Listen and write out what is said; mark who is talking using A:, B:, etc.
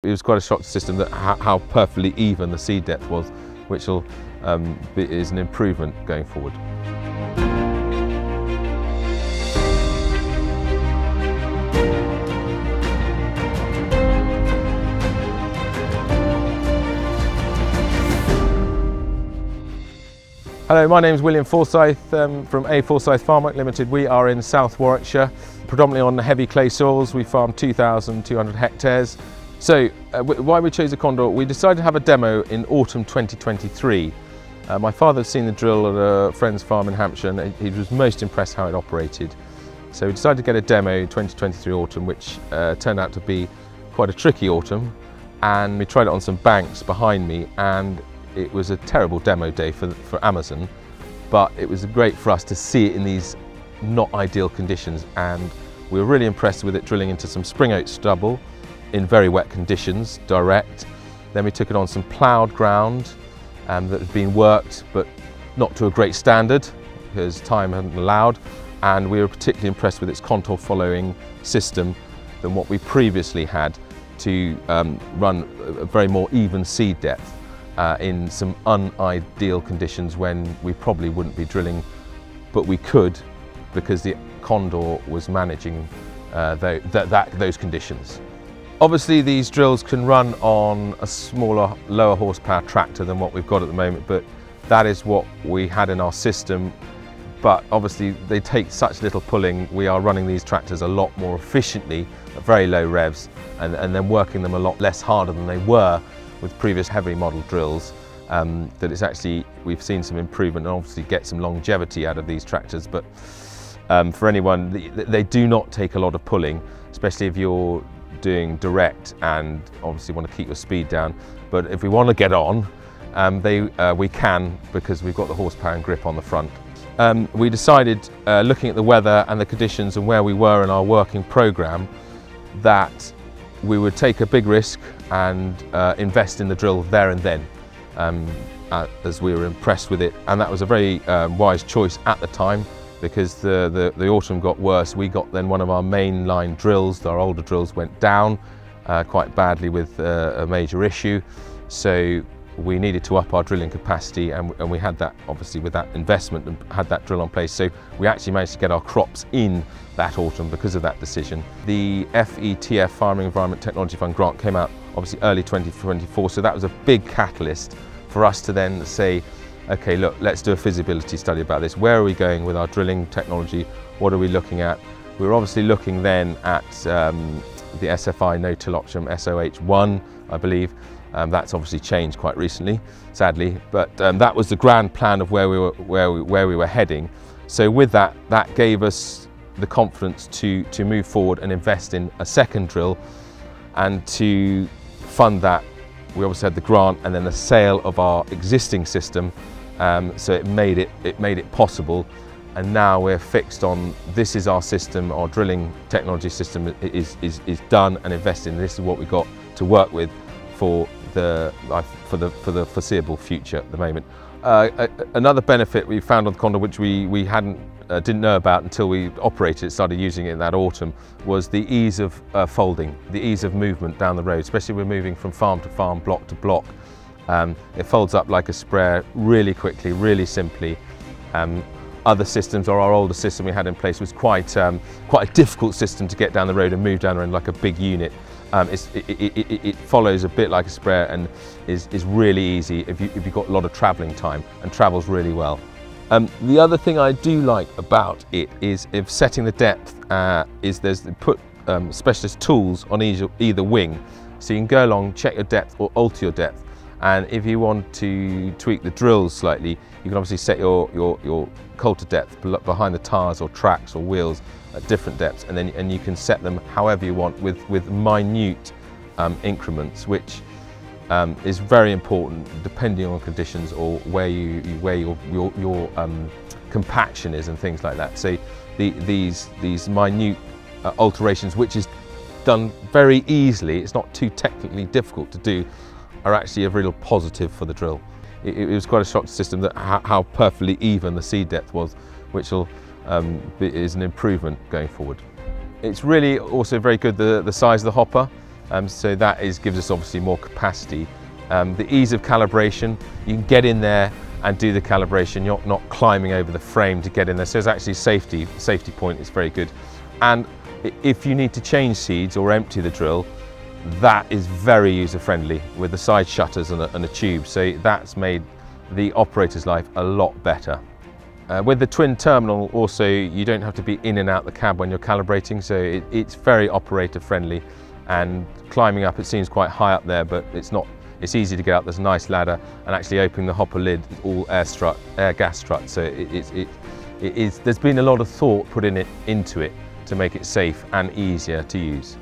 A: It was quite a shock to the system that how perfectly even the seed depth was, which is an improvement going forward. Hello, my name is William Forsyth from A. Forsyth Farmwork Limited. We are in South Warwickshire, predominantly on heavy clay soils. We farm 2,200 hectares. So why we chose a Condor, we decided to have a demo in autumn 2023. My father had seen the drill at a friend's farm in Hampshire and he was most impressed how it operated. So we decided to get a demo 2023 autumn, which turned out to be quite a tricky autumn. And we tried it on some banks behind me, and it was a terrible demo day for Amazon, but it was great for us to see it in these not ideal conditions, and we were really impressed with it drilling into some spring oat stubble in very wet conditions, direct. Then we took it on some ploughed ground that had been worked, but not to a great standard because time hadn't allowed, and we were particularly impressed with its contour following system than what we previously had to run a very more even seed depth in some unideal conditions when we probably wouldn't be drilling, but we could because the Condor was managing those conditions. Obviously these drills can run on a smaller, lower horsepower tractor than what we've got at the moment, but that is what we had in our system. But obviously they take such little pulling, we are running these tractors a lot more efficiently at very low revs and then working them a lot less harder than they were with previous heavy model drills, that it's actually, we've seen some improvement and obviously get some longevity out of these tractors. But for anyone, they do not take a lot of pulling, especially if you're doing direct and obviously want to keep your speed down. But if we want to get on, we can, because we've got the horsepower and grip on the front. We decided, looking at the weather and the conditions and where we were in our working programme, that we would take a big risk and invest in the drill there and then, as we were impressed with it. And that was a very wise choice at the time, because the autumn got worse. We got then one of our main line drills, our older drills, went down quite badly with a major issue. So we needed to up our drilling capacity, and we had that, obviously with that investment, and had that drill on place. So we actually managed to get our crops in that autumn because of that decision. The FETF, Farming Environment Technology Fund grant, came out obviously early 2024, so that was a big catalyst for us to then say, okay, look, let's do a feasibility study about this. Where are we going with our drilling technology? What are we looking at? We were obviously looking then at the SFI no-till option, SOH1, I believe. That's obviously changed quite recently, sadly, but that was the grand plan of where we were heading. So with that, that gave us the confidence to move forward and invest in a second drill, and to fund that we obviously had the grant and then the sale of our existing system, so it made it possible. And now we're fixed on, this is our system, our drilling technology system is done and invested in. This is what we've got to work with for the foreseeable future at the moment. Another benefit we found on the Condor, which we didn't know about until we operated it, started using it in that autumn, was the ease of folding, the ease of movement down the road, especially we're moving from farm to farm, block to block. It folds up like a sprayer really quickly, really simply. Other systems, or our older system we had in place, was quite a difficult system to get down the road and move down the road like a big unit. It follows a bit like a sprayer and is really easy if you've got a lot of travelling time, and travels really well. The other thing I do like about it is, if setting the depth, there's put specialist tools on either wing, so you can go along, check your depth or alter your depth. And if you want to tweak the drills slightly, you can obviously set your coulter depth behind the tyres or tracks or wheels at different depths, and you can set them however you want with minute increments, which is very important depending on conditions or where your compaction is and things like that. So these minute alterations, which is done very easily, it's not too technically difficult to do, are actually a real positive for the drill. It was quite a shock to the system that how perfectly even the seed depth was, which is an improvement going forward. It's really also very good the size of the hopper. so that gives us obviously more capacity. The ease of calibration, you can get in there and do the calibration. You're not climbing over the frame to get in there, so it's actually safety point is very good. And if you need to change seeds or empty the drill, that is very user-friendly with the side shutters and a tube, so that's made the operator's life a lot better. With the twin terminal also, you don't have to be in and out the cab when you're calibrating, so it's very operator friendly, and climbing up, it seems quite high up there, but it's easy to get up. There's a nice ladder, and actually opening the hopper lid, all air gas strut, so there's been a lot of thought put into it to make it safe and easier to use.